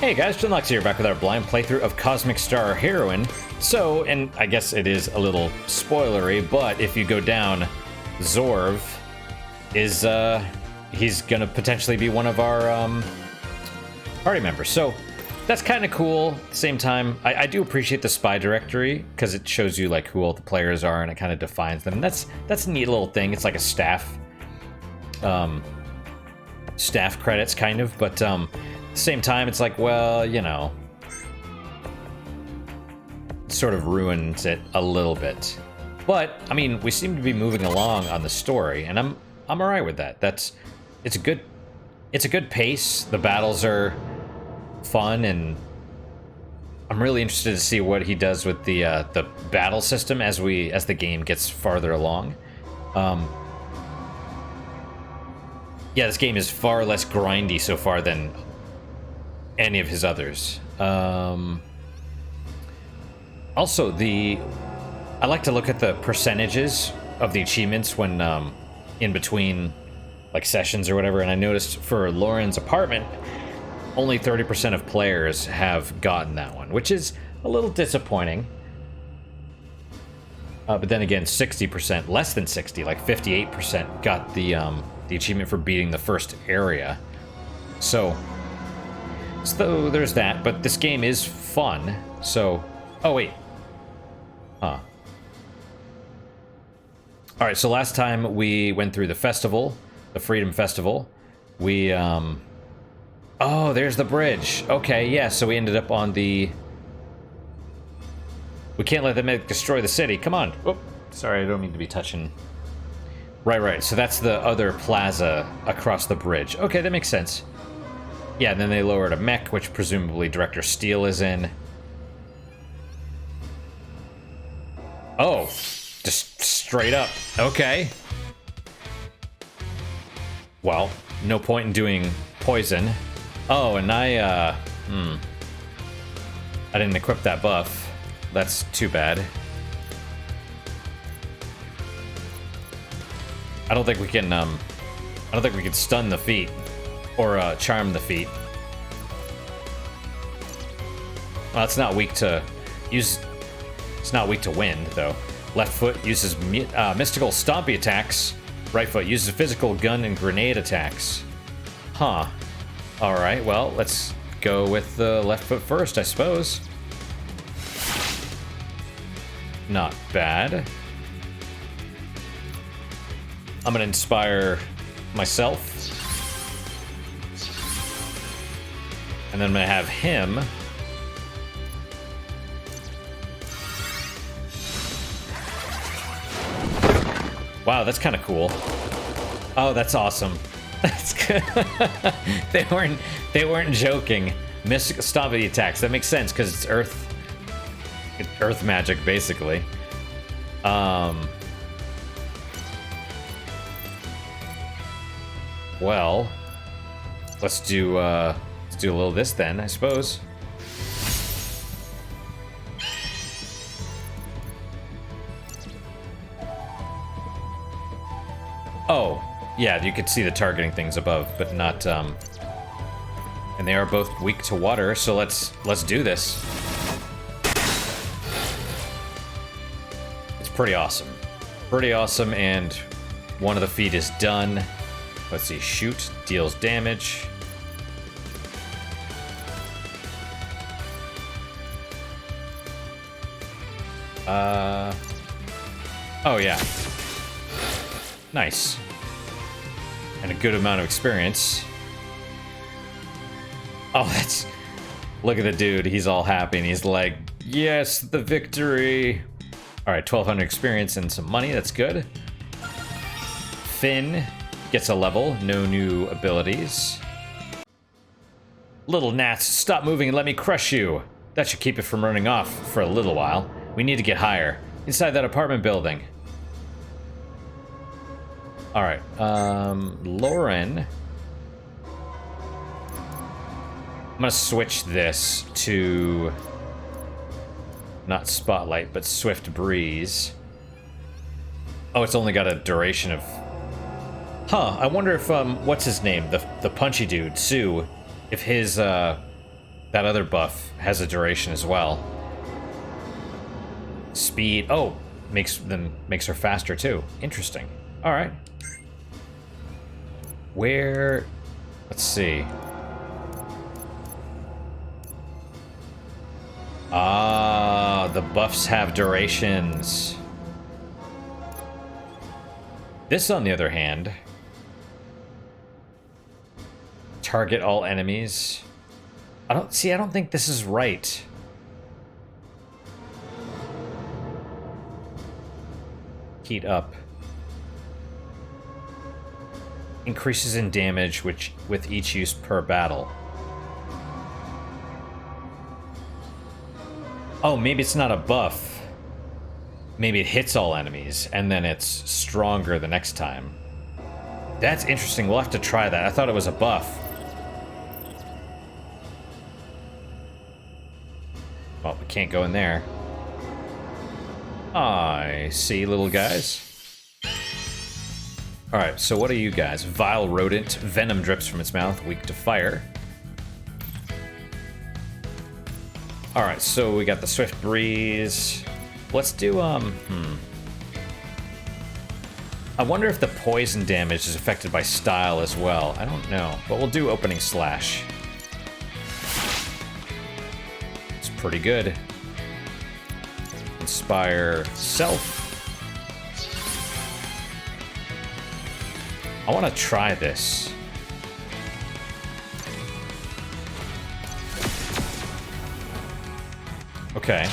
Hey guys, Jinlox here, back with our blind playthrough of Cosmic Star Heroine. So, and I guess it is a little spoilery, but if you go down, Zorv is, he's gonna potentially be one of our, party members. So, that's kind of cool. At the same time, I do appreciate the spy directory, because it shows you, like, who all the players are, and it kind of defines them. And that's a neat little thing. It's like a staff credits, kind of, but, at the same time, it's like, well, you know, it sort of ruins it a little bit. But I mean, we seem to be moving along on the story, and I'm all right with that. It's a good pace. The battles are fun, and I'm really interested to see what he does with the battle system as the game gets farther along. Yeah, this game is far less grindy so far than any of his others. Also, I like to look at the percentages of the achievements when in between like sessions or whatever, and I noticed for Lauren's apartment, only 30% of players have gotten that one, which is a little disappointing. But then again, 60%, less than 60, like 58% got the achievement for beating the first area. So there's that, but this game is fun, so... Oh, wait. Huh. Alright, so last time we went through the festival, the Freedom Festival. We, Oh, there's the bridge. Okay, yeah, so we ended up on the... We can't let the Mech destroy the city. Come on. Oh, sorry, I don't mean to be touching... Right, so that's the other plaza across the bridge. Okay, that makes sense. Yeah, and then they lowered a Mech, which presumably Director Steel is in. Oh, just straight up. Okay. Well, no point in doing poison. Oh, and I didn't equip that buff. That's too bad. I don't think we can stun the feet. Or charm the feet. Well, it's not weak to use. It's not weak to wind, though. Left foot uses mystical stompy attacks. Right foot uses physical gun and grenade attacks. Huh. All right. Well, let's go with the left foot first, I suppose. Not bad. I'm gonna inspire myself. And then I'm gonna have him. Wow, that's kind of cool. Oh, that's awesome. That's good. They weren't joking. Mystic stompy attacks. That makes sense because it's earth magic, basically. Well, let's do a little of this then, I suppose. Oh, yeah, you could see the targeting things above, but not, and they are both weak to water, so let's do this. It's pretty awesome. Pretty awesome, and one of the feet is done. Let's see, shoot, deals damage. Oh yeah. Nice. And a good amount of experience. Oh, look at the dude, he's all happy and he's like, yes, the victory. All right, 1,200 experience and some money, that's good. Finn gets a level, no new abilities. Little gnats, stop moving and let me crush you. That should keep it from running off for a little while. We need to get higher. Inside that apartment building. Alright, Lauren. I'm gonna switch this to... Not Spotlight, but Swift Breeze. Oh, it's only got a duration of... Huh, I wonder if, what's his name? The punchy dude, Sue, if his That other buff has a duration as well. Speed. Oh, makes her faster too. Interesting. All right. Where? Let's see. Ah, the buffs have durations. This, on the other hand, target all enemies. I don't think this is right. Heat up. Increases in damage with each use per battle. Oh, maybe it's not a buff. Maybe it hits all enemies, and then it's stronger the next time. That's interesting. We'll have to try that. I thought it was a buff. Well, we can't go in there. I see, little guys. Alright, so what are you guys? Vile rodent. Venom drips from its mouth. Weak to fire. Alright, so we got the Swift Breeze. Let's do, I wonder if the poison damage is affected by style as well. I don't know, but we'll do Opening Slash. It's pretty good. Inspire Self. I want to try this. Okay.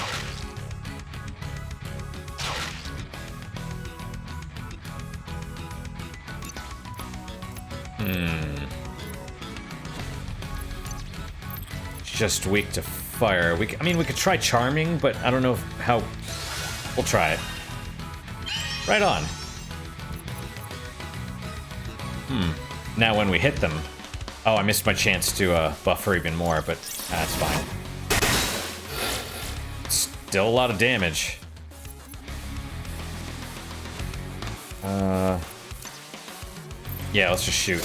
Just weak to fire. I mean, we could try Charming, but I don't know how... We'll try it. Right on. Now when we hit them... Oh, I missed my chance to buff her even more, but that's fine. Still a lot of damage. Yeah, let's just shoot.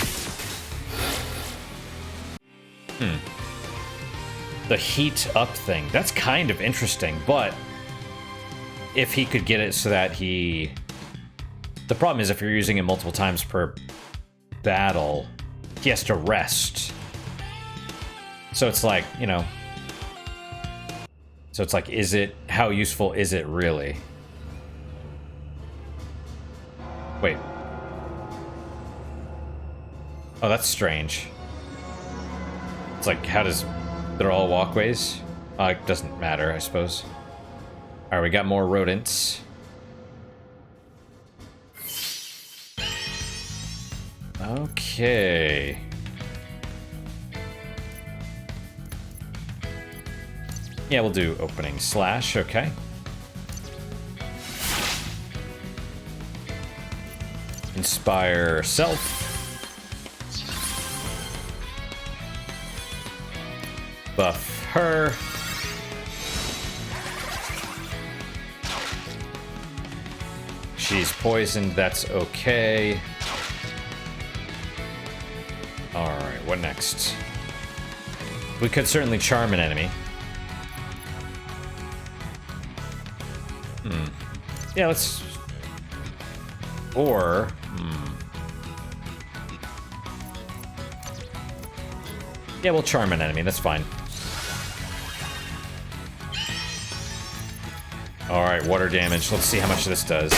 The heat up thing. That's kind of interesting, but if he could get it so that he... The problem is if you're using it multiple times per battle, he has to rest. So it's like, you know... So it's like, how useful is it really? Wait. Oh, that's strange. It's like, they're all walkways? It doesn't matter, I suppose. Alright, we got more rodents. Okay. Yeah, we'll do Opening Slash, okay. Inspire Self. Buff her. She's poisoned, that's okay. Alright, what next? We could certainly charm an enemy. Yeah, let's... Or... Yeah, we'll charm an enemy, that's fine. Alright, water damage. Let's see how much this does.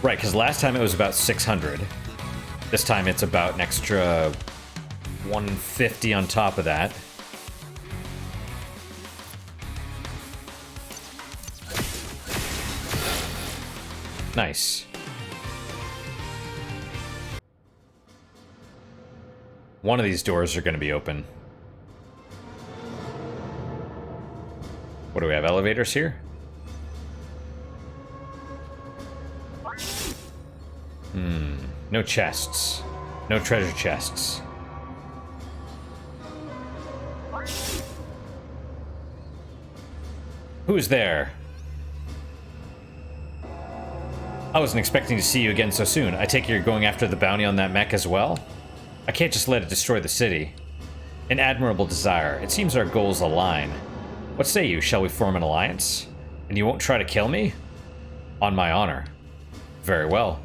Right, because last time it was about 600. This time it's about an extra 150 on top of that. Nice. One of these doors are going to be open. What do we have? Elevators here? No chests. No treasure chests. Who's there? I wasn't expecting to see you again so soon. I take it you're going after the bounty on that mech as well? I can't just let it destroy the city. An admirable desire. It seems our goals align. What say you? Shall we form an alliance? And you won't try to kill me? On my honor. Very well.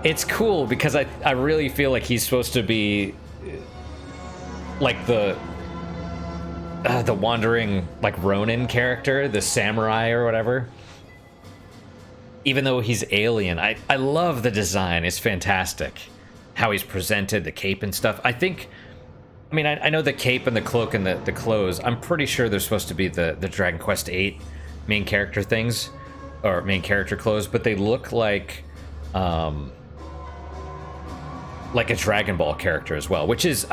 It's cool because I really feel like he's supposed to be like the wandering like Ronin character, the samurai or whatever. Even though he's alien, I love the design. It's fantastic. How he's presented, the cape and stuff. I know the cape and the cloak and the clothes. I'm pretty sure they're supposed to be the Dragon Quest VIII main character things, or main character clothes, but they look like a Dragon Ball character as well, which is,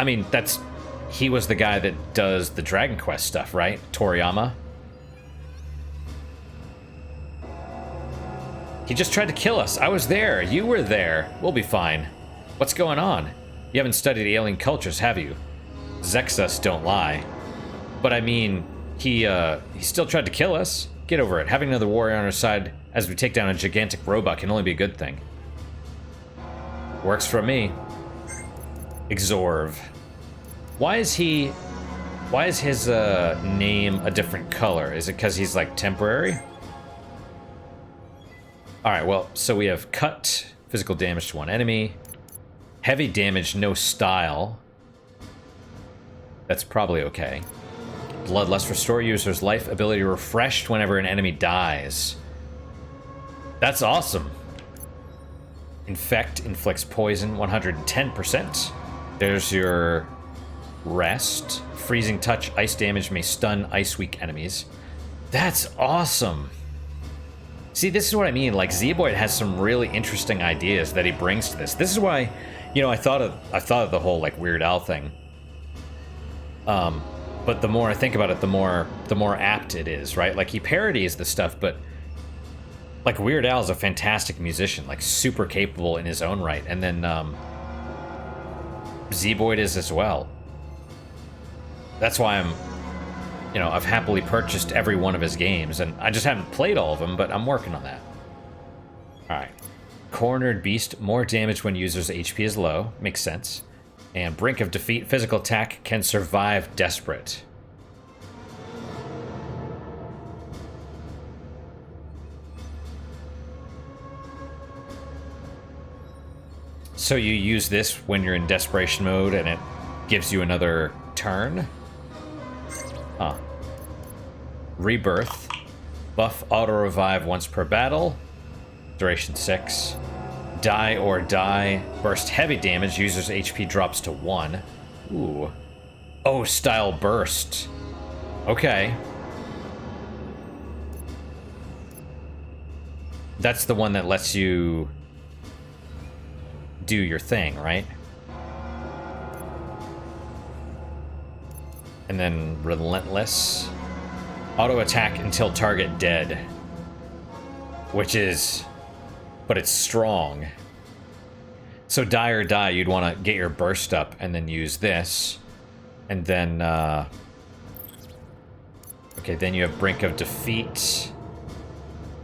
he was the guy that does the Dragon Quest stuff, right? Toriyama. He just tried to kill us. I was there. You were there. We'll be fine. What's going on? You haven't studied alien cultures, have you? Zexus don't lie. But he still tried to kill us. Get over it. Having another warrior on our side as we take down a gigantic robot can only be a good thing. Works for me. Exorv. Why is his name a different color? Is it because he's like temporary? Alright, well, so we have cut, physical damage to one enemy. Heavy damage, no style. That's probably okay. Bloodlust, restore user's life ability refreshed whenever an enemy dies. That's awesome. Infect, inflicts poison, 110%. There's your rest. Freezing touch, ice damage may stun ice weak enemies. That's awesome. See, this is what I mean. Like, Zeboyd has some really interesting ideas that he brings to this. This is why, I thought of the whole like Weird Al thing. But the more I think about it, the more apt it is, right? Like, he parodies the stuff, but like Weird Al is a fantastic musician, like super capable in his own right, and then Zeboyd is as well. That's why I've happily purchased every one of his games, and I just haven't played all of them, but I'm working on that. Alright. Cornered Beast, more damage when user's HP is low. Makes sense. And Brink of Defeat, physical attack, can survive Desperate. So you use this when you're in desperation mode, and it gives you another turn? Huh. Rebirth. Buff auto-revive once per battle. Duration 6. Die or die. Burst heavy damage. User's HP drops to 1. Ooh. Oh, style burst. Okay. That's the one that lets you do your thing, right? And then Relentless. Auto attack until target dead. Which is... but it's strong. So die or die, you'd want to get your burst up and then use this. And then... okay, then you have Brink of Defeat.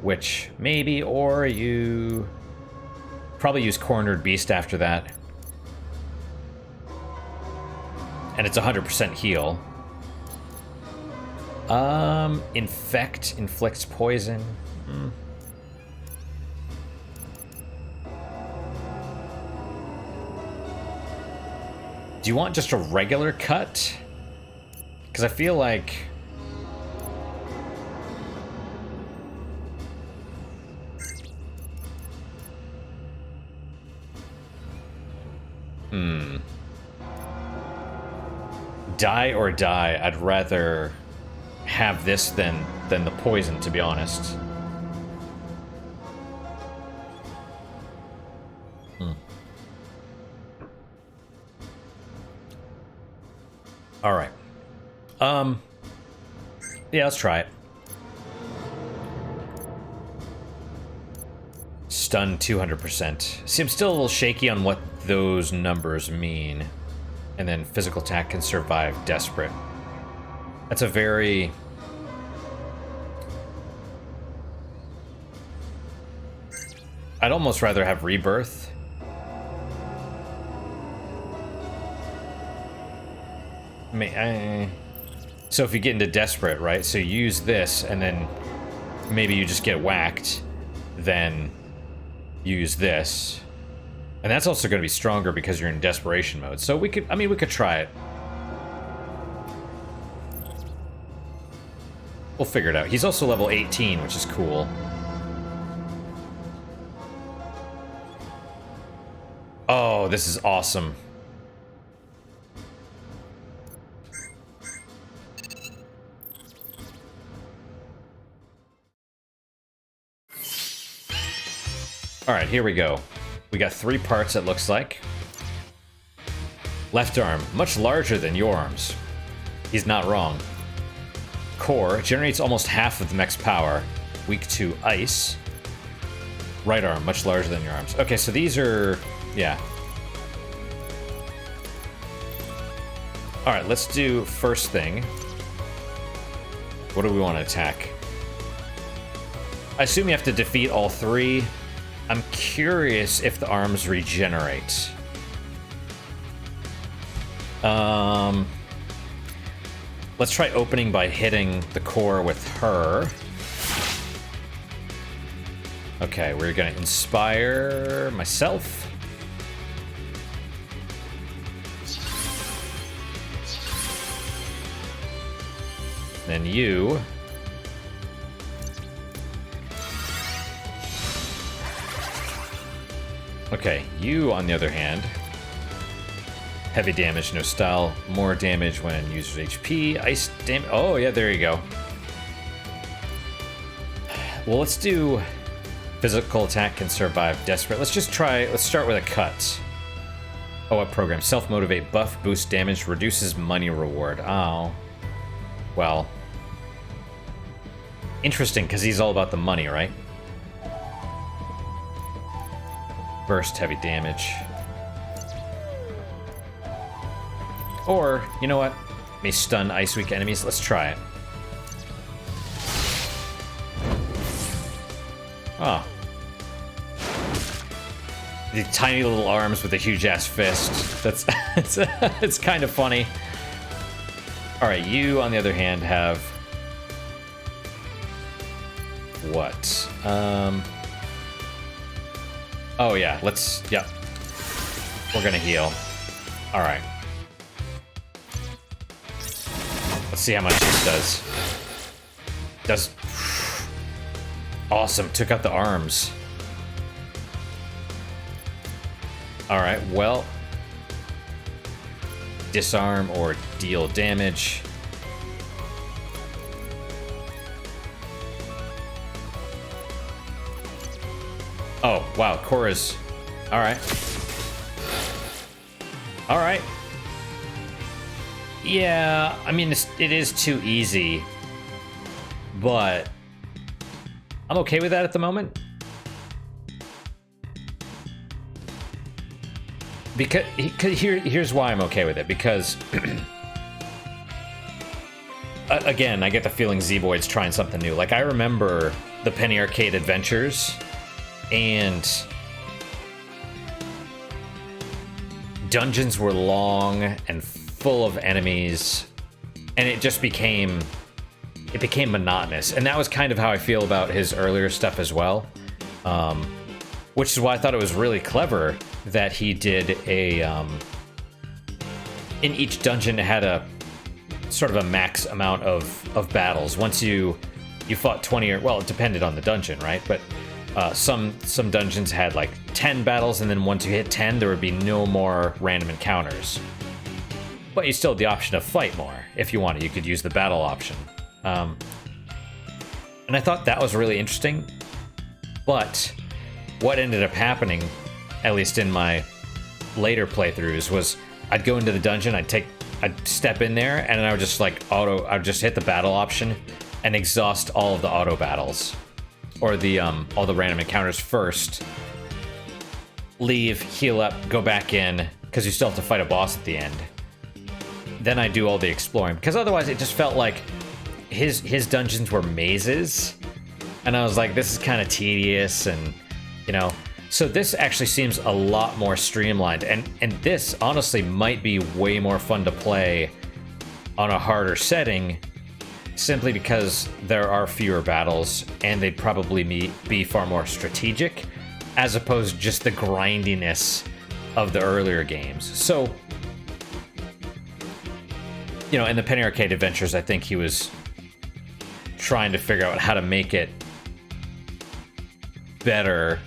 Which maybe, or you... probably use Cornered Beast after that. And it's 100% heal. Infect, inflicts poison. Do you want just a regular cut? Because I feel like... Die or die, I'd rather have this than the poison, to be honest. Alright. Yeah, let's try it. Stun 200%. See, I'm still a little shaky on what those numbers mean. And then physical attack can survive Desperate. That's a very... I'd almost rather have Rebirth. So if you get into desperate, right? So you use this, and then maybe you just get whacked, then use this. And that's also going to be stronger because you're in desperation mode. So we could, we could try it. We'll figure it out. He's also level 18, which is cool. Oh, this is awesome. All right, here we go. We got 3 parts, it looks like. Left arm, much larger than your arms. He's not wrong. Core generates almost half of the mech's power. Weak to ice. Right arm, much larger than your arms. Okay, so these are... yeah. Alright, let's do first thing. What do we want to attack? I assume you have to defeat all 3. I'm curious if the arms regenerate. Let's try opening by hitting the core with her. Okay, we're gonna inspire myself. Then you. Okay, you, on the other hand, heavy damage, no style, more damage when user's HP, ice damage. Oh, yeah, there you go. Well, let's do physical attack can survive desperate. Let's just try, let's start with a cut. Oh, what program? Self-motivate, buff, boost damage, reduces money reward. Oh. Well. Interesting, because he's all about the money, right? Burst, heavy damage. Or, you know what? May stun ice weak enemies. Let's try it. Oh. The tiny little arms with a huge ass fist. That's it's kind of funny. All right, you on the other hand have what? Oh yeah, yep. We're gonna heal. All right. Let's see how much this does. Does awesome. Took out the arms. All right. Well, disarm or deal damage. Oh wow, Cora's. All right. All right. Yeah, I mean, it is too easy, but I'm okay with that at the moment. Because here's why I'm okay with it, because again, I get the feeling Z-Boyd's trying something new. Like, I remember the Penny Arcade Adventures, and dungeons were long and full of enemies, and it just became monotonous. And that was kind of how I feel about his earlier stuff as well, which is why I thought it was really clever that he did a in each dungeon it had a sort of a max amount of battles. Once you fought 20, or well, it depended on the dungeon, right? But some dungeons had like 10 battles, and then once you hit 10 there would be no more random encounters. But you still had the option to fight more. If you wanted, you could use the battle option. And I thought that was really interesting. But what ended up happening, at least in my later playthroughs, was I'd go into the dungeon, I'd step in there, and I would just I'd just hit the battle option and exhaust all of the auto battles. Or the all the random encounters first. Leave, heal up, go back in, because you still have to fight a boss at the end. Then I do all the exploring, because otherwise it just felt like his dungeons were mazes, and I was like, this is kind of tedious, and you know. So this actually seems a lot more streamlined, and this honestly might be way more fun to play on a harder setting, simply because there are fewer battles and they'd probably be far more strategic, as opposed to just the grindiness of the earlier games. So, you know, in the Penny Arcade Adventures, I think he was trying to figure out how to make it better.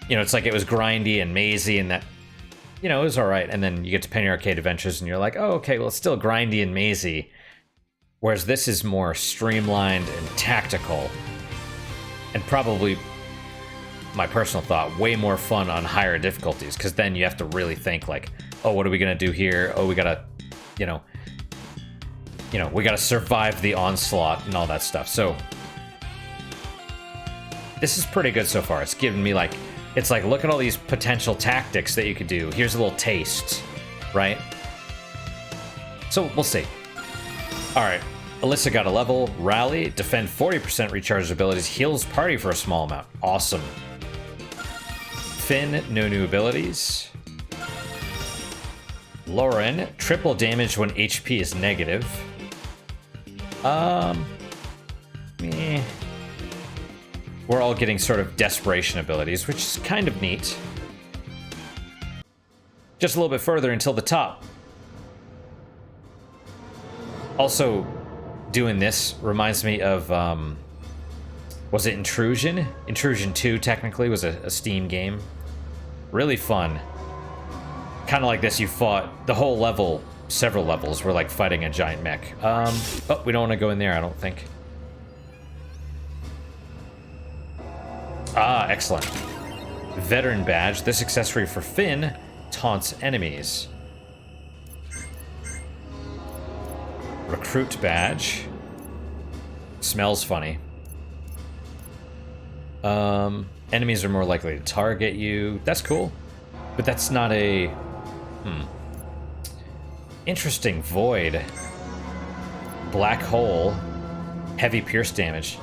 You know, it's like it was grindy and mazy, and that, you know, it was all right. And then you get to Penny Arcade Adventures and you're like, oh, okay, well, it's still grindy and mazy. Whereas this is more streamlined and tactical, and probably, my personal thought, way more fun on higher difficulties, because then you have to really think like, oh, what are we gonna do here? Oh, we gotta, you know, we gotta survive the onslaught and all that stuff. So this is pretty good so far. It's given me like, it's like, look at all these potential tactics that you could do. Here's a little taste, right? So we'll see. All right, Alyssa got a level. Rally, defend 40% recharges abilities, heals party for a small amount. Awesome. Finn, no new abilities. Lauren, triple damage when HP is negative. Meh. We're all getting sort of desperation abilities, which is kind of neat. Just a little bit further until the top. Also, doing this reminds me of, was it Intrusion? Intrusion 2, technically, was a Steam game. Really fun. Kind of like this, you fought the whole level, several levels, were like fighting a giant mech. Oh, we don't want to go in there, I don't think. Ah, excellent. Veteran badge. This accessory for Finn taunts enemies. Recruit badge. Smells funny. Enemies are more likely to target you. That's cool. But that's not a... Interesting. Void. Black hole. Heavy pierce damage.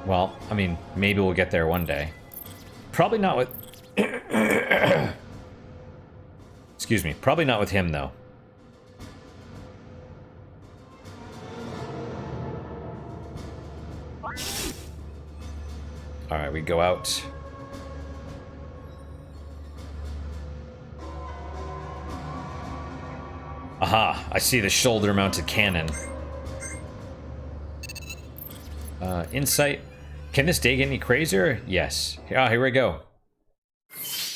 Well, I mean, maybe we'll get there one day. Probably not with... Excuse me. Probably not with him, though. Alright, we go out. Aha! I see the shoulder-mounted cannon. Insight. Can this day get any crazier? Yes. Ah, here we go.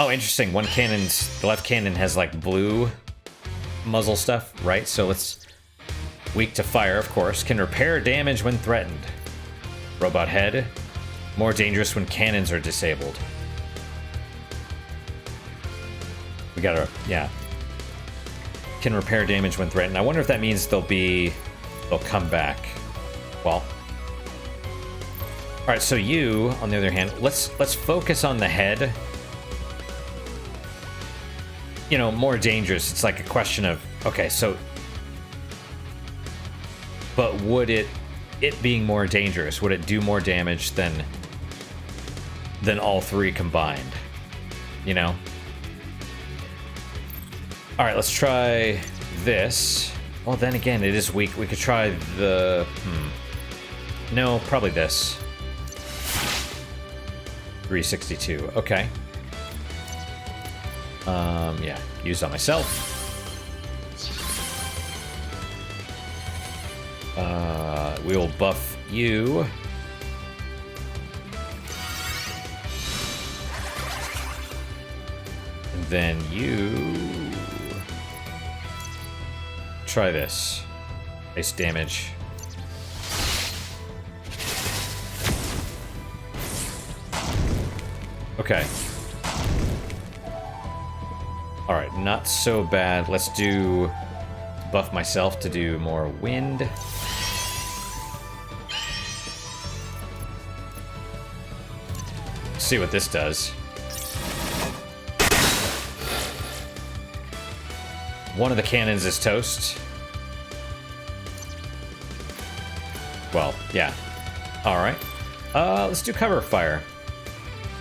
Oh, interesting. One cannon's... The left cannon has, like, blue muzzle stuff, right? So let's... Weak to fire, of course. Can repair damage when threatened. Robot head. More dangerous when cannons are disabled. We gotta... Yeah. Can repair damage when threatened. I wonder if that means they'll come back. Well... Alright, so you, on the other hand, let's focus on the head. You know, more dangerous. It's like a question of, okay, so... But would it being more dangerous, would it do more damage than all three combined? You know? Alright, let's try this. Well, then again, it is weak. We could try the... No, probably this. 362. Okay. Yeah. Use on myself. We will buff you. And then you... Try this. Base damage. Okay. Alright, not so bad. Let's do... Buff myself to do more wind. See what this does. One of the cannons is toast. Well, yeah. Alright. Let's do cover fire.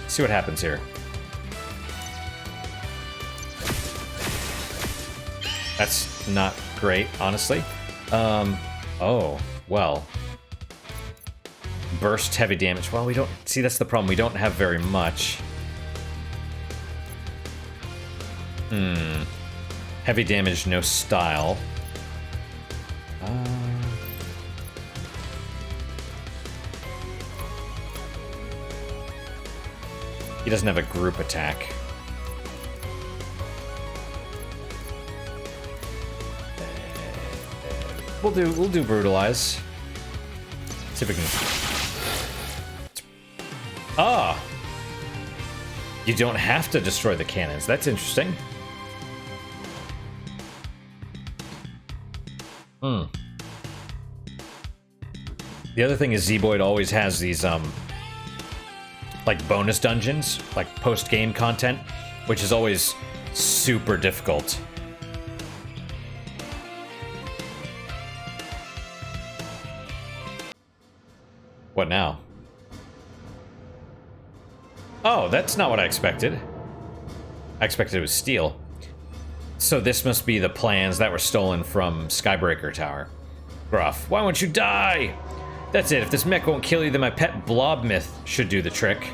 See what happens here. That's not great, honestly. Oh, well. Burst heavy damage. Well, we don't... See, that's the problem. We don't have very much. Heavy damage, no style. He doesn't have a group attack. We'll do brutalize. See if we can. Ah! You don't have to destroy the cannons. That's interesting. The other thing is Zeboid always has these like bonus dungeons, like post-game content, which is always super difficult. What now? Oh, that's not what I expected. I expected it was steel. So this must be the plans that were stolen from Skybreaker Tower. Gruff, why won't you die? That's it, if this mech won't kill you, then my pet blob myth should do the trick.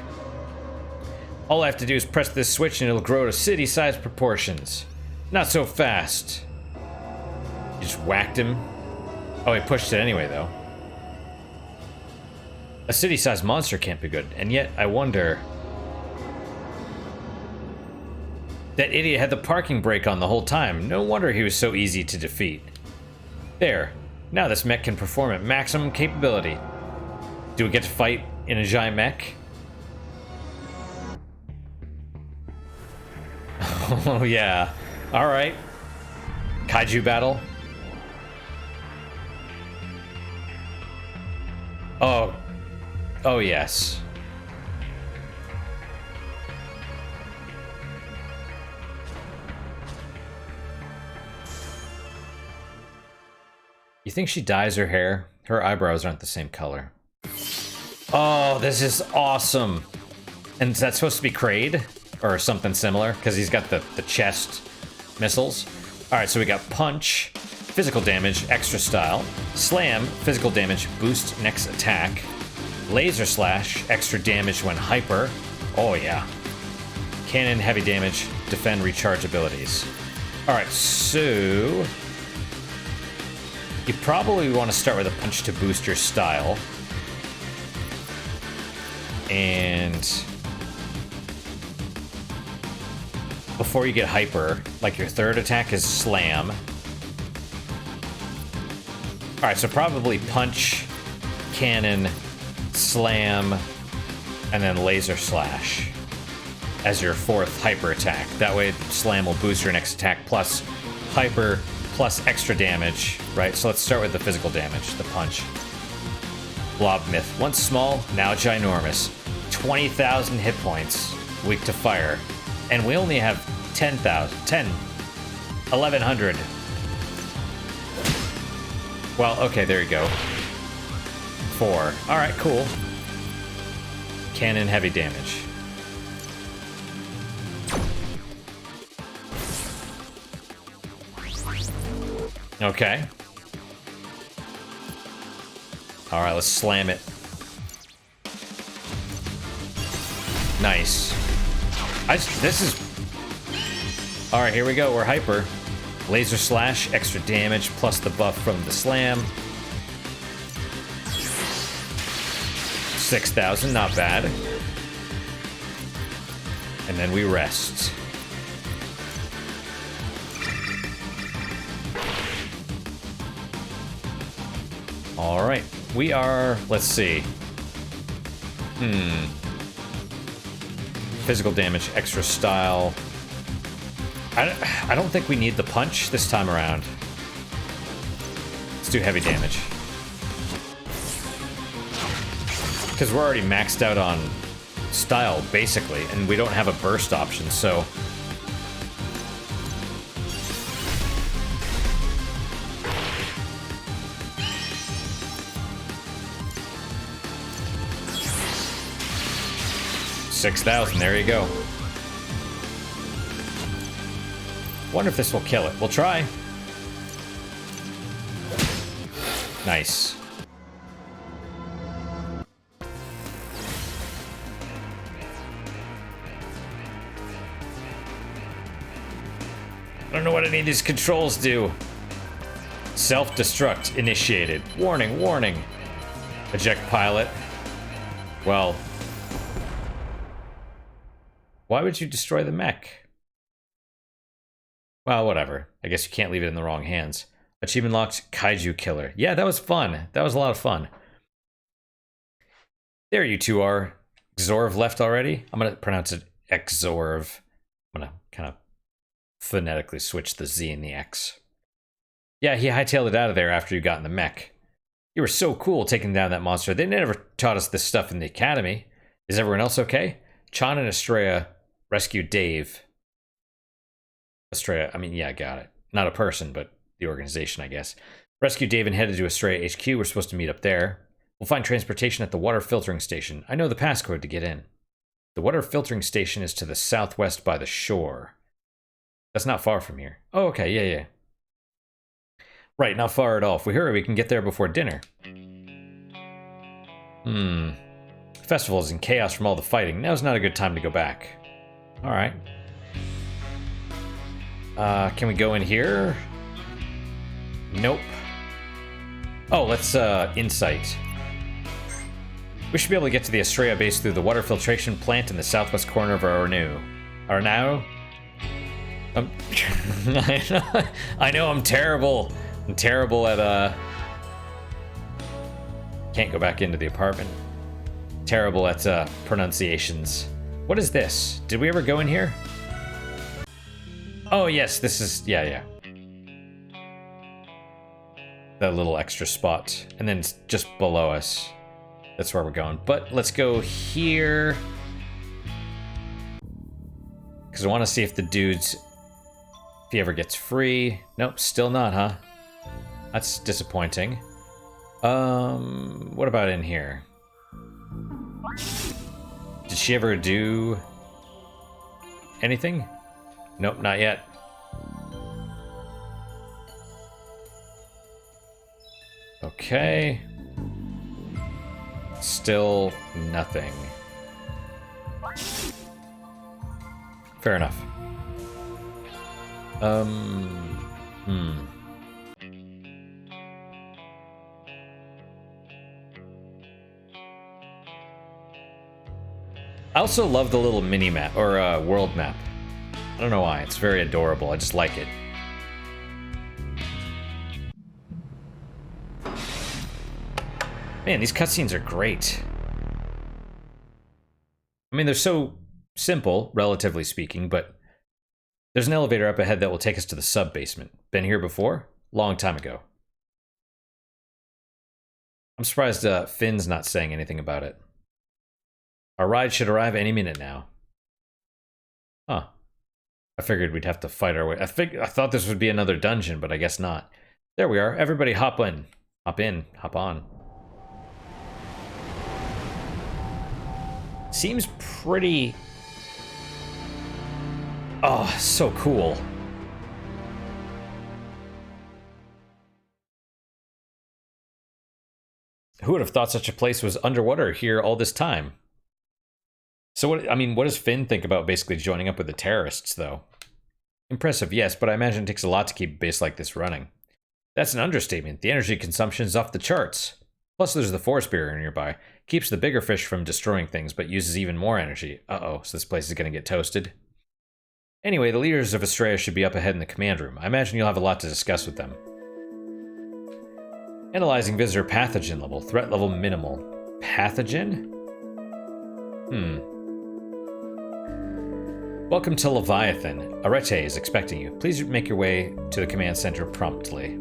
All I have to do is press this switch and it'll grow to city-sized proportions. Not so fast. You just whacked him? Oh, he pushed it anyway, though. A city-sized monster can't be good, and yet I wonder... That idiot had the parking brake on the whole time. No wonder he was so easy to defeat. There. Now this mech can perform at maximum capability. Do we get to fight in a giant mech? Oh, yeah. Alright. Kaiju battle. Oh. Oh, yes. You think she dyes her hair? Her eyebrows aren't the same color. Oh, this is awesome. And is that supposed to be Kraid? Or something similar? Because he's got the chest missiles. Alright, so we got Punch, physical damage, extra style. Slam, physical damage, boost next attack. Laser Slash, extra damage when hyper. Oh yeah. Cannon, heavy damage, defend, recharge abilities. Alright, so... You probably want to start with a punch to boost your style. And... Before you get hyper, like your third attack is slam. Alright, so probably punch, cannon, slam, and then laser slash as your fourth hyper attack. That way slam will boost your next attack plus hyper plus extra damage, right? So let's start with the physical damage, the punch. Blob myth. Once small, now ginormous. 20,000 hit points, weak to fire. And we only have 1,100. Well, okay, there you go. 4. Alright, cool. Cannon, heavy damage. Okay. Alright, let's slam it. Nice. This is... Alright, here we go. We're hyper. Laser slash, extra damage, plus the buff from the slam. 6,000, not bad. And then we rest. Alright, we are... Let's see. Physical damage, extra style. I don't think we need the punch this time around. Let's do heavy damage. Because we're already maxed out on style, basically, and we don't have a burst option, so... $6,000, there you go. Wonder if this will kill it. We'll try. Nice. I don't know what any of these controls do. Self-destruct initiated. Warning, warning. Eject pilot. Well, why would you destroy the mech? Well, whatever. I guess you can't leave it in the wrong hands. Achievement locked, Kaiju killer. Yeah, that was fun. That was a lot of fun. There you two are. Xorv left already? I'm going to pronounce it Xorv. I'm going to kind of phonetically switch the Z and the X. Yeah, he hightailed it out of there after you got in the mech. You were so cool taking down that monster. They never taught us this stuff in the academy. Is everyone else okay? Chan and Estrella rescued Dave. Estrella, I mean, yeah, got it. Not a person, but the organization, I guess. Rescued Dave and headed to Estrella HQ. We're supposed to meet up there. We'll find transportation at the water filtering station. I know the passcode to get in. The water filtering station is to the southwest by the shore. That's not far from here. Oh, okay, yeah. Right, not far at all. If we hurry, we can get there before dinner. Festival is in chaos from all the fighting. Now's not a good time to go back. Alright. Can we go in here? Nope. Oh, let's, insight. We should be able to get to the Estrella base through the water filtration plant in the southwest corner of Arnau. I know I'm terrible. I'm terrible at, can't go back into the apartment. Terrible at, pronunciations. What is this? Did we ever go in here? Oh, yes, this is, yeah. That little extra spot. And then it's just below us. That's where we're going. But let's go here. Because I want to see if the dude's... If he ever gets free. Nope, still not, huh? That's disappointing. What about in here? Did she ever do anything? Nope, not yet. Okay. Still nothing. Fair enough. I also love the little mini map, or world map. I don't know why, it's very adorable, I just like it. Man, these cutscenes are great. I mean, they're so simple, relatively speaking, but there's an elevator up ahead that will take us to the sub-basement. Been here before? Long time ago. I'm surprised Finn's not saying anything about it. Our ride should arrive any minute now. Huh. I figured we'd have to fight our way. I thought this would be another dungeon, but I guess not. There we are. Everybody hop in. Hop in. Hop on. Seems pretty... Oh, so cool. Who would have thought such a place was underwater here all this time? So what does Finn think about basically joining up with the terrorists, though? Impressive, yes, but I imagine it takes a lot to keep a base like this running. That's an understatement. The energy consumption is off the charts. Plus, there's the forest barrier nearby. Keeps the bigger fish from destroying things, but uses even more energy. Uh-oh, so this place is going to get toasted. Anyway, the leaders of Estrella should be up ahead in the command room. I imagine you'll have a lot to discuss with them. Analyzing visitor pathogen level. Threat level minimal. Pathogen? Welcome to Leviathan. Arete is expecting you. Please make your way to the command center promptly.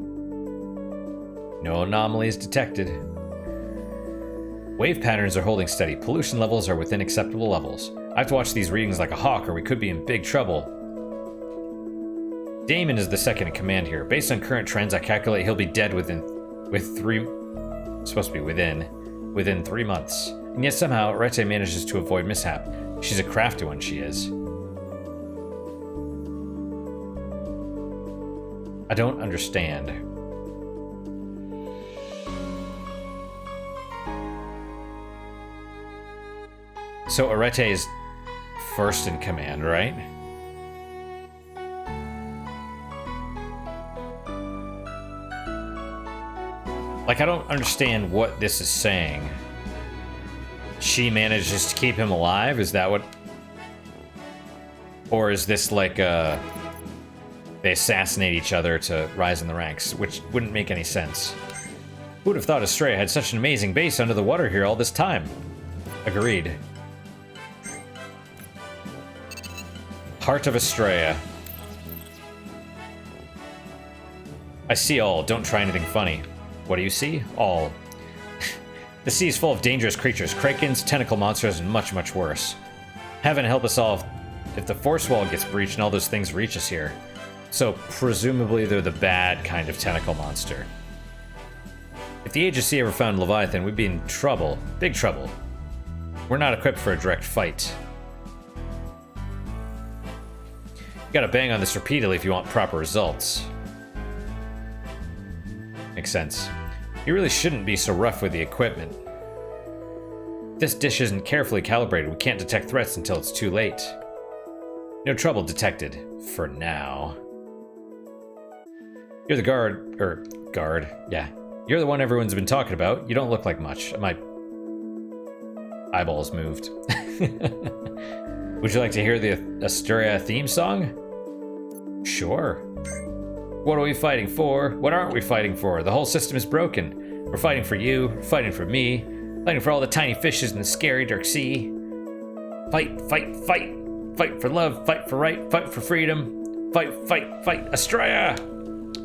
No anomalies detected. Wave patterns are holding steady. Pollution levels are within acceptable levels. I have to watch these readings like a hawk or we could be in big trouble. Damon is the second in command here. Based on current trends, I calculate he'll be dead within 3 months. And yet somehow, Arete manages to avoid mishap. She's a crafty one, she is. I don't understand. So Arete is first in command, right? Like, I don't understand what this is saying. She manages to keep him alive? Is that what... Or is this like, they assassinate each other to rise in the ranks, which wouldn't make any sense. Who would have thought Estrella had such an amazing base under the water here all this time? Agreed. Heart of Estrella. I see all. Don't try anything funny. What do you see? All. The sea is full of dangerous creatures, krakens, tentacle monsters, and much, much worse. Heaven help us all if the force wall gets breached and all those things reach us here. So, presumably they're the bad kind of tentacle monster. If the Age of Sea ever found Leviathan, we'd be in trouble. Big trouble. We're not equipped for a direct fight. You gotta bang on this repeatedly if you want proper results. Makes sense. You really shouldn't be so rough with the equipment. If this dish isn't carefully calibrated, we can't detect threats until it's too late. No trouble detected. For now. You're the guard. Yeah. You're the one everyone's been talking about. You don't look like much. My eyeballs moved. Would you like to hear the Asteria theme song? Sure. What are we fighting for? What aren't we fighting for? The whole system is broken. We're fighting for you, fighting for me, fighting for all the tiny fishes in the scary dark sea. Fight, fight, fight. Fight for love, fight for right, fight for freedom. Fight, fight, fight. Estrella!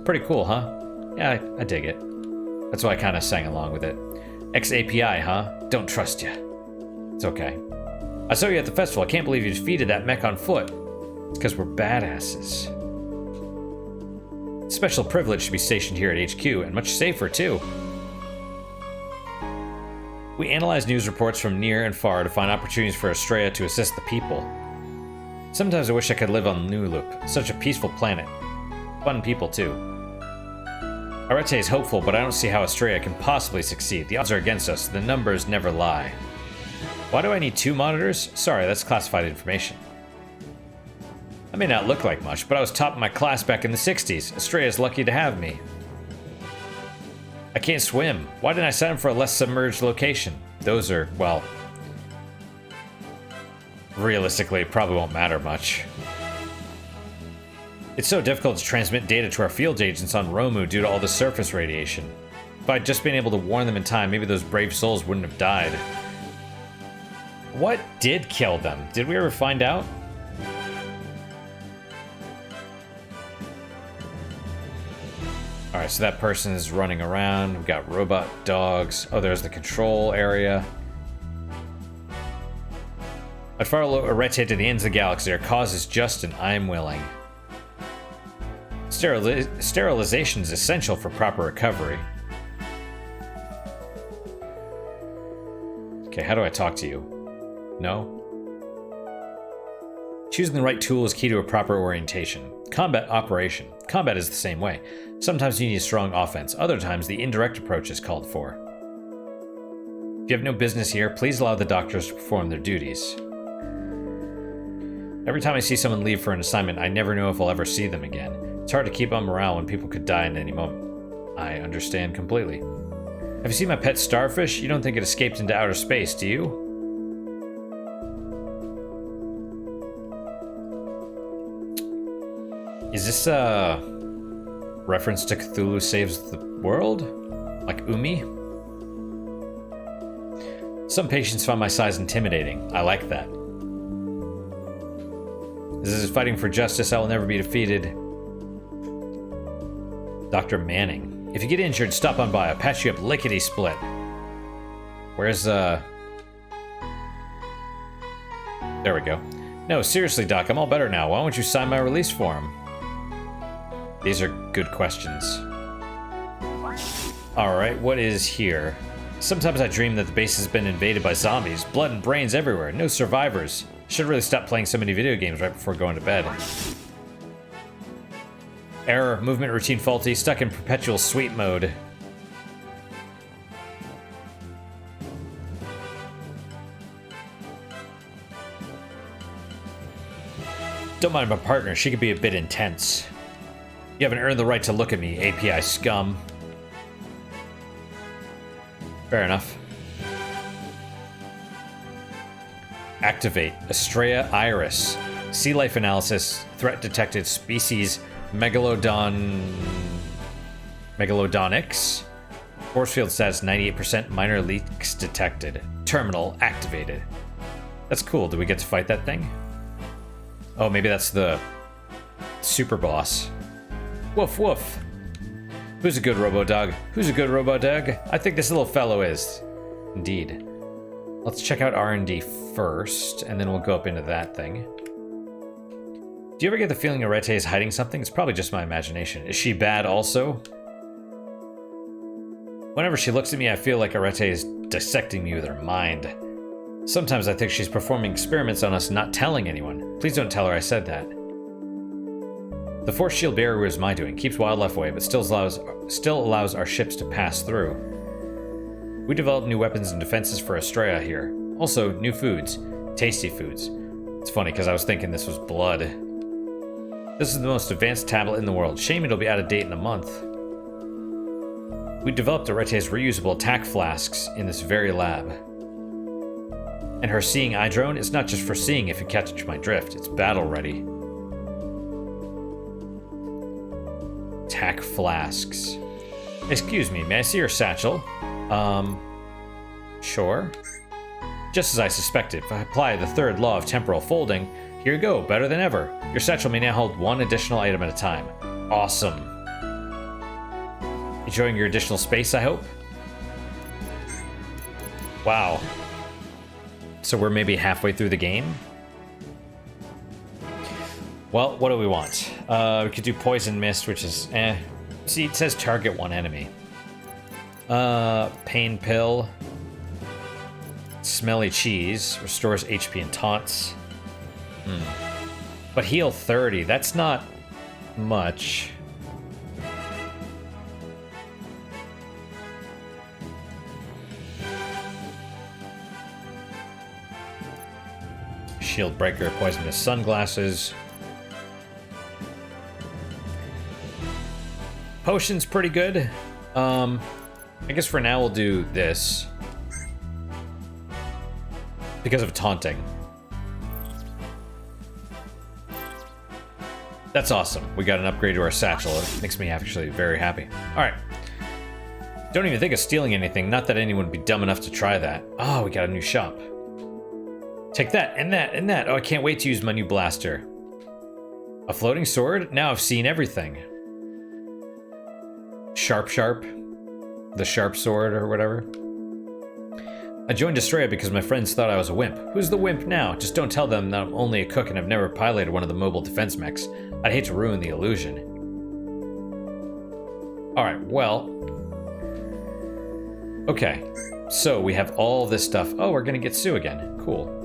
Pretty cool, huh? Yeah, I dig it. That's why I kind of sang along with it. Ex-API, huh? Don't trust you. It's okay. I saw you at the festival. I can't believe you defeated that mech on foot. It's because we're badasses. Special privilege should be stationed here at HQ, and much safer, too. We analyze news reports from near and far to find opportunities for Estrella to assist the people. Sometimes I wish I could live on New Loop. Such a peaceful planet. Fun people, too. Arete is hopeful, but I don't see how Estrella can possibly succeed. The odds are against us. The numbers never lie. Why do I need 2 monitors? Sorry, that's classified information. I may not look like much, but I was top of my class back in the 60s. Estrella's lucky to have me. I can't swim. Why didn't I sign up for a less submerged location? Those are, well... realistically, it probably won't matter much. It's so difficult to transmit data to our field agents on Romu due to all the surface radiation. If I'd just been able to warn them in time, maybe those brave souls wouldn't have died. What did kill them? Did we ever find out? Alright, so that person is running around. We've got robot dogs. Oh, there's the control area. I'd follow Arete to the ends of the galaxy. Our cause is just and I'm willing. Sterilization is essential for proper recovery. Okay, how do I talk to you? No? Choosing the right tool is key to a proper orientation. Combat operation. Combat is the same way. Sometimes you need a strong offense. Other times, the indirect approach is called for. If you have no business here, please allow the doctors to perform their duties. Every time I see someone leave for an assignment, I never know if I'll ever see them again. It's hard to keep on morale when people could die in any moment. I understand completely. Have you seen my pet starfish? You don't think it escaped into outer space, do you? Is this a reference to Cthulhu Saves the World? Like Umi? Some patients find my size intimidating. I like that. This is fighting for justice. I will never be defeated. Dr. Manning. If you get injured, stop on by. I'll patch you up lickety-split. Where's, There we go. No, seriously, Doc, I'm all better now. Why won't you sign my release form? These are good questions. Alright, what is here? Sometimes I dream that the base has been invaded by zombies. Blood and brains everywhere. No survivors. Should really stop playing so many video games right before going to bed. Error. Movement routine faulty. Stuck in perpetual sweep mode. Don't mind my partner, she could be a bit intense. You haven't earned the right to look at me, API scum. Fair enough. Activate Estrella Iris. Sea life analysis. Threat detected. Species Megalodonyx. Force field status 98%. Minor leaks detected. Terminal activated. That's cool. Do we get to fight that thing? Oh, maybe that's the super boss. Woof woof. Who's a good robo-dog? Who's a good robo-dog? I think this little fellow is. Indeed. Let's check out R&D first, and then we'll go up into that thing. Do you ever get the feeling Arete is hiding something? It's probably just my imagination. Is she bad also? Whenever she looks at me, I feel like Arete is dissecting me with her mind. Sometimes I think she's performing experiments on us, not telling anyone. Please don't tell her I said that. The force shield barrier is my doing. Keeps wildlife away, but still allows our ships to pass through. We developed new weapons and defenses for Estrella here. Also, new foods. Tasty foods. It's funny, because I was thinking this was blood. This is the most advanced tablet in the world. Shame it'll be out of date in a month. We developed Arete's reusable attack flasks in this very lab. And her seeing eye drone is not just for seeing, if you catch my drift. It's battle ready. Attack flasks. Excuse me, may I see your satchel? Sure. Just as I suspected, if I apply the third law of temporal folding, here you go, better than ever. Your satchel may now hold one additional item at a time. Awesome. Enjoying your additional space, I hope? Wow. So we're maybe halfway through the game? Well, what do we want? We could do Poison Mist, which is See, it says target one enemy. Pain Pill. Smelly Cheese. Restores HP and taunts. But heal 30. That's not much. Shield Breaker. Poisonous Sunglasses. Potion's pretty good. I guess for now we'll do this. Because of taunting. That's awesome. We got an upgrade to our satchel. It makes me actually very happy. Alright. Don't even think of stealing anything. Not that anyone would be dumb enough to try that. Oh, we got a new shop. Take that, and that, and that. Oh, I can't wait to use my new blaster. A floating sword? Now I've seen everything. Sharp. The sharp sword or whatever. I joined Estrella because my friends thought I was a wimp. Who's the wimp now? Just don't tell them that I'm only a cook and I've never piloted one of the mobile defense mechs. I'd hate to ruin the illusion. Alright, well. Okay. So we have all this stuff. Oh, we're gonna get Sue again. Cool.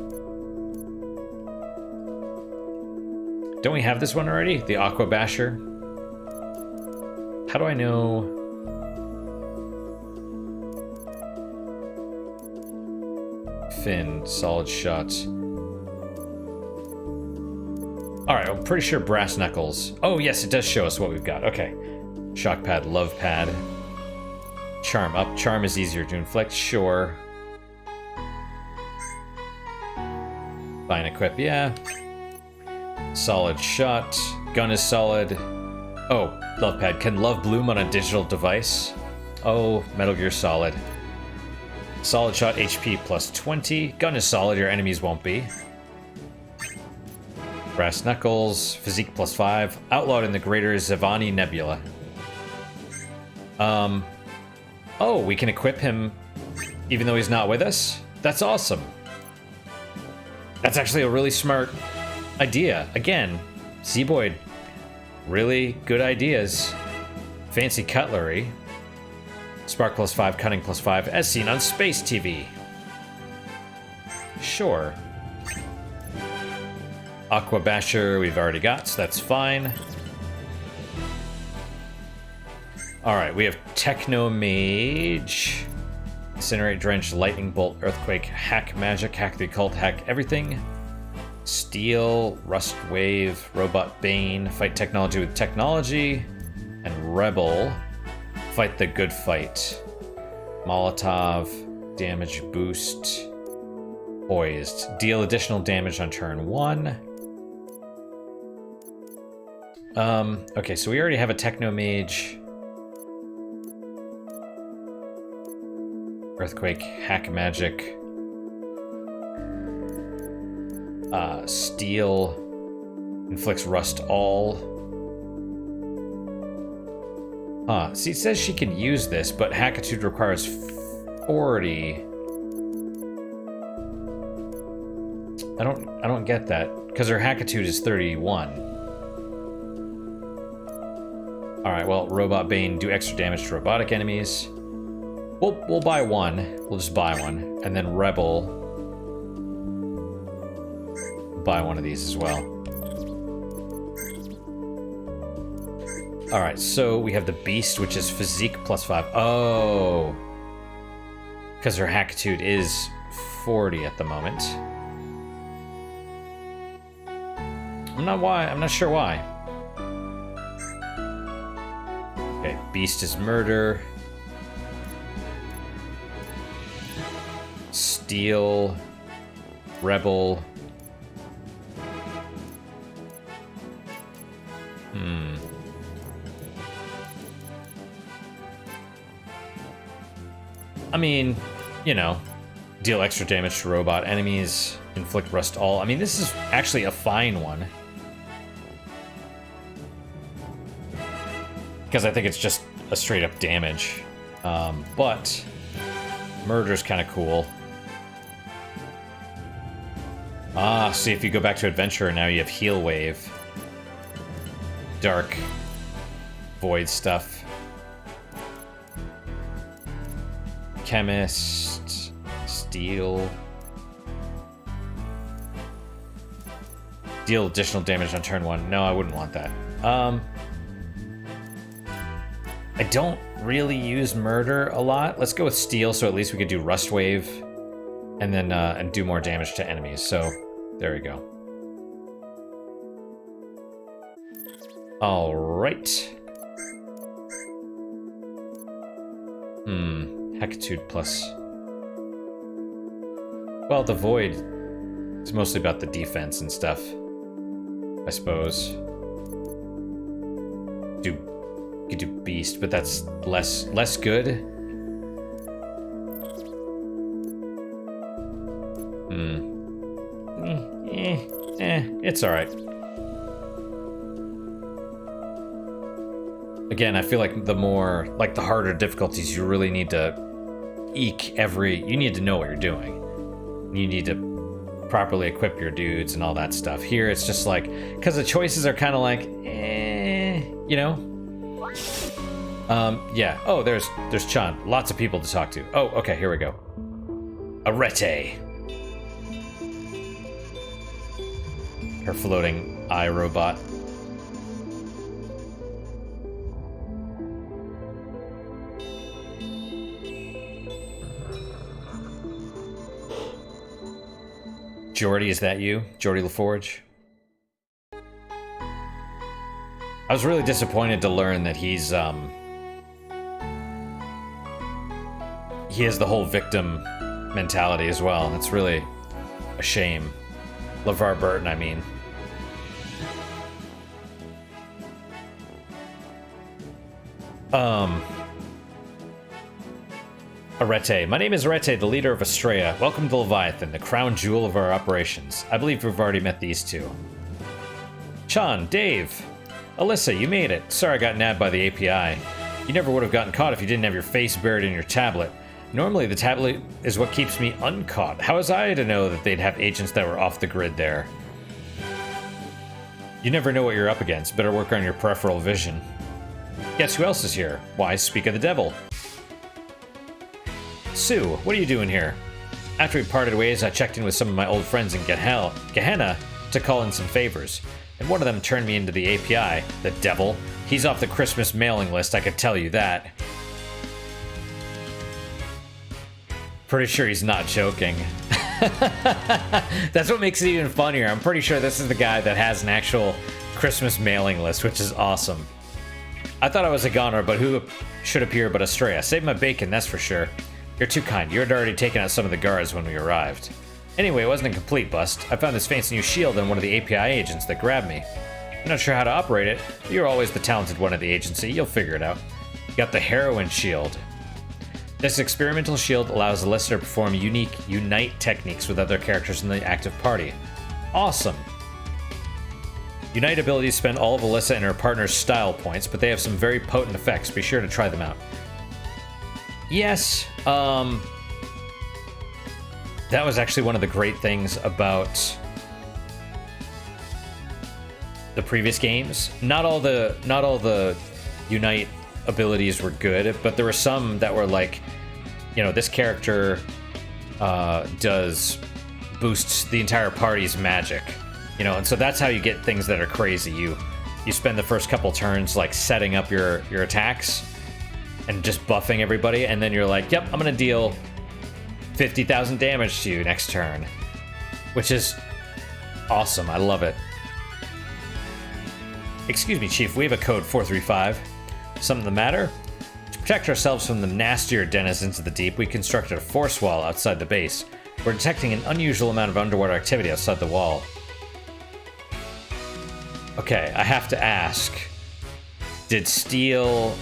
Don't we have this one already? The Aqua Basher? How do I know? Fin, solid shots. Alright, I'm pretty sure Brass Knuckles. Oh, yes, it does show us what we've got. Okay. Shock Pad, Love Pad. Charm up. Charm is easier to inflict. Sure. Fine equip, yeah. Solid shot. Gun is solid. Oh, Love Pad. Can Love bloom on a digital device? Oh, Metal Gear Solid. Solid shot HP plus 20. Gun is solid, your enemies won't be. Brass Knuckles. Physique plus 5. Outlawed in the Greater Zevani Nebula. Oh, we can equip him even though he's not with us? That's awesome. That's actually a really smart idea. Again, Z-Boyd, really good ideas. Fancy cutlery. Spark plus 5, cunning plus 5, as seen on Space TV. Sure. Aqua Basher we've already got, so that's fine. Alright, we have Techno Mage. Incinerate, Drench, Lightning Bolt, Earthquake, Hack Magic, Hack the Occult, Hack Everything. Steel, Rust Wave, Robot Bane, fight technology with technology, and Rebel, fight the good fight. Molotov, damage boost, poised, deal additional damage on turn 1. Okay, so we already have a Techno Mage. Earthquake, Hack Magic. Steel, inflicts rust all. See, it says she can use this, but Hackitude requires 40. I don't get that, because her Hackitude is 31. Alright, well, Robot Bane, do extra damage to robotic enemies. We'll buy one. We'll just buy one. And then Rebel, buy one of these as well. Alright, so we have the Beast, which is Physique +5. Oh! Because her Hackitude is 40 at the moment. I'm not sure why. Okay, Beast is Murder. Steel. Rebel. I mean, you know, deal extra damage to robot enemies, inflict rust all. I mean, this is actually a fine one. Because I think it's just a straight up damage. But murder's kind of cool. See, if you go back to Adventure, now you have Heal Wave. Dark. Void stuff. Chemist. Steel. Deal additional damage on turn 1. No, I wouldn't want that. I don't really use Murder a lot. Let's go with Steel, so at least we could do Rust Wave. And then and do more damage to enemies. So, there we go. Alright. Hackitude plus... Well, the Void is mostly about the defense and stuff, I suppose. You could do Beast, but that's less good. It's alright. Again, I feel like the harder difficulties, you really need to you need to know what you're doing. You need to properly equip your dudes and all that stuff. Here, it's just like, because the choices are kind of like, you know? Yeah. Oh, there's Chan. Lots of people to talk to. Oh, okay, here we go. Arete. Her floating eye robot. Jordy, is that you? Jordy LaForge? I was really disappointed to learn that he has the whole victim mentality as well. That's really a shame. LeVar Burton, I mean. Arete. My name is Arete, the leader of Estrella. Welcome to Leviathan, the crown jewel of our operations. I believe we've already met these two. Sean, Dave, Alyssa, you made it. Sorry I got nabbed by the API. You never would have gotten caught if you didn't have your face buried in your tablet. Normally, the tablet is what keeps me uncaught. How was I to know that they'd have agents that were off the grid there? You never know what you're up against. Better work on your peripheral vision. Guess who else is here? Why, speak of the devil. Sue, what are you doing here? After we parted ways, I checked in with some of my old friends in Gehenna to call in some favors, and one of them turned me into the API. The devil. He's off the Christmas mailing list, I could tell you that. Pretty sure he's not joking. That's what makes it even funnier. I'm pretty sure this is the guy that has an actual Christmas mailing list, which is awesome. I thought I was a goner, but who should appear but a stray? I saved my bacon, that's for sure. You're too kind. You had already taken out some of the guards when we arrived. Anyway, it wasn't a complete bust. I found this fancy new shield on one of the API agents that grabbed me. I'm not sure how to operate it, but you're always the talented one at the agency. You'll figure it out. You got the Heroine shield. This experimental shield allows Alyssa to perform unique unite techniques with other characters in the active party. Awesome! Unite abilities spend all of Alyssa and her partner's style points, but they have some very potent effects. Be sure to try them out. Yes, that was actually one of the great things about the previous games. Not all the Unite abilities were good, but there were some that were like, you know, this character boosts the entire party's magic, you know, and so that's how you get things that are crazy. You spend the first couple turns like setting up your attacks and just buffing everybody, and then you're like, yep, I'm gonna deal 50,000 damage to you next turn, which is awesome. I love it. Excuse me, Chief, we have a code 435. Something the matter? To protect ourselves from the nastier denizens of the deep, we constructed a force wall outside the base. We're detecting an unusual amount of underwater activity outside the wall. Okay, I have to ask, did Steel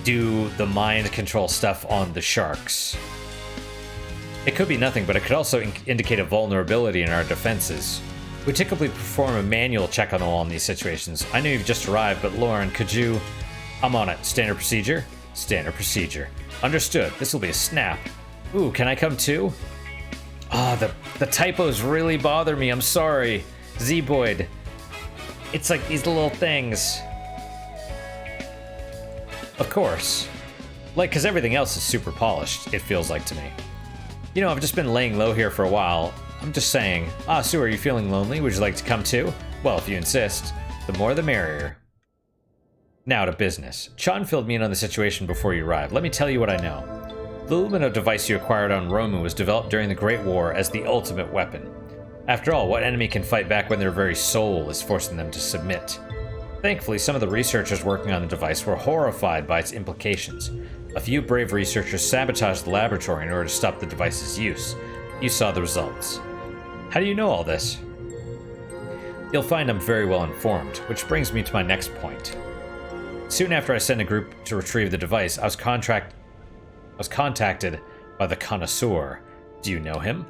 do the mind control stuff on the sharks? It could be nothing, but it could also indicate a vulnerability in our defenses. We typically perform a manual check on the wall in these situations. I know you've just arrived, but Lauren, could you... I'm on it. Standard procedure? Standard procedure. Understood. This will be a snap. Ooh, can I come too? Ah, the typos really bother me. I'm sorry. Z-Boyd. It's like these little things. Of course. Like, because everything else is super polished, it feels like to me. You know, I've just been laying low here for a while. I'm just saying. Ah, Sue, are you feeling lonely? Would you like to come too? Well, if you insist. The more the merrier. Now to business. Chon filled me in on the situation before you arrived. Let me tell you what I know. The Lumino device you acquired on Romu was developed during the Great War as the ultimate weapon. After all, what enemy can fight back when their very soul is forcing them to submit? Thankfully, some of the researchers working on the device were horrified by its implications. A few brave researchers sabotaged the laboratory in order to stop the device's use. You saw the results. How do you know all this? You'll find I'm very well informed, which brings me to my next point. Soon after I sent a group to retrieve the device, I was contacted by the Connoisseur. Do you know him?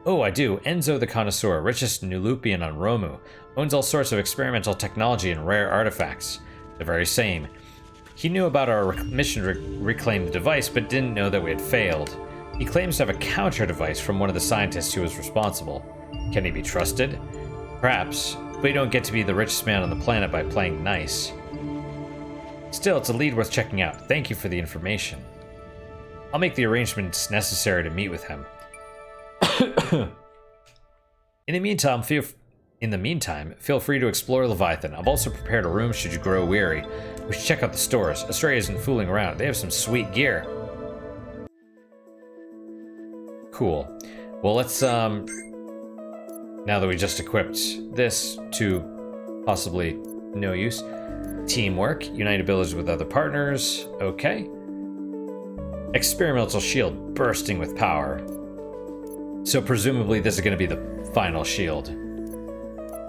Oh, I do. Enzo the Connoisseur, richest Nulupian on Romu, owns all sorts of experimental technology and rare artifacts. The very same. He knew about our mission to reclaim the device, but didn't know that we had failed. He claims to have a counter device from one of the scientists who was responsible. Can he be trusted? Perhaps, but you don't get to be the richest man on the planet by playing nice. Still, it's a lead worth checking out. Thank you for the information. I'll make the arrangements necessary to meet with him. In the meantime, feel free to explore Leviathan. I've also prepared a room should you grow weary. We should check out the stores. Astray isn't fooling around. They have some sweet gear. Cool. Well, let's, now that we just equipped this to possibly no use. Teamwork. Unite abilities with other partners. Okay. Experimental shield bursting with power. So presumably this is going to be the final shield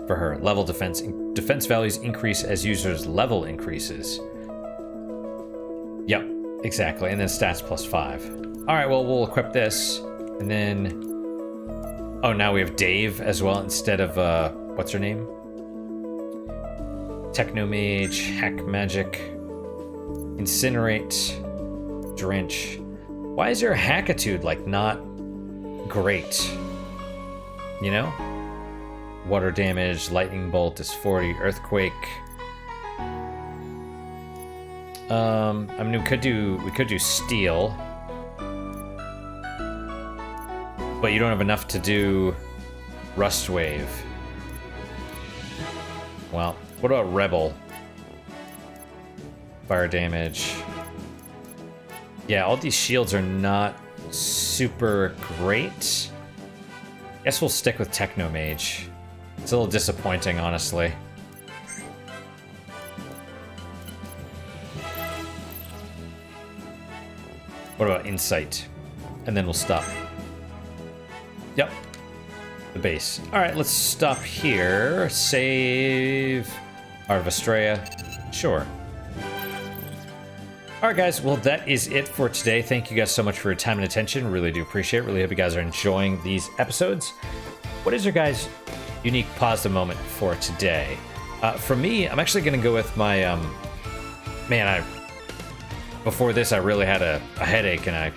for her. Level defense. Defense values increase as users' level increases. Yep, exactly. And then stats +5. All right, well, we'll equip this. And then... Oh, now we have Dave as well instead of, what's her name? Technomage, Hack Magic, Incinerate, Drench. Why is your Hackitude, like, not great? You know? Water damage, Lightning Bolt is 40, Earthquake. I mean, we could do Steel. But you don't have enough to do Rust Wave. Well, what about Rebel? Fire damage. Yeah, all these shields are not super great. Guess we'll stick with Techno Mage. It's a little disappointing, honestly. What about Insight? And then we'll stop. Yep. The base. Alright, let's stop here. Save. Art of Estrella. Sure. Alright guys, well that is it for today. Thank you guys so much for your time and attention. Really do appreciate it. Really hope you guys are enjoying these episodes. What is your guys' unique positive moment for today? For me, I'm actually going to go with my... before this I really had a headache, and I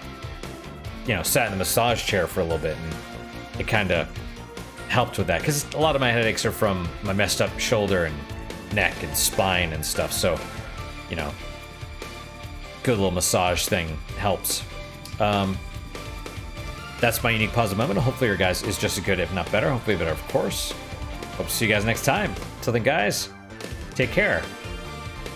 sat in the massage chair for a little bit, and it kind of helped with that, because a lot of my headaches are from my messed up shoulder and neck and spine and stuff, so good little massage thing helps. That's my unique positive moment. Hopefully your guys is just as good, if not better. Hopefully better, of course. Hope to see you guys next time. Till then, guys, take care.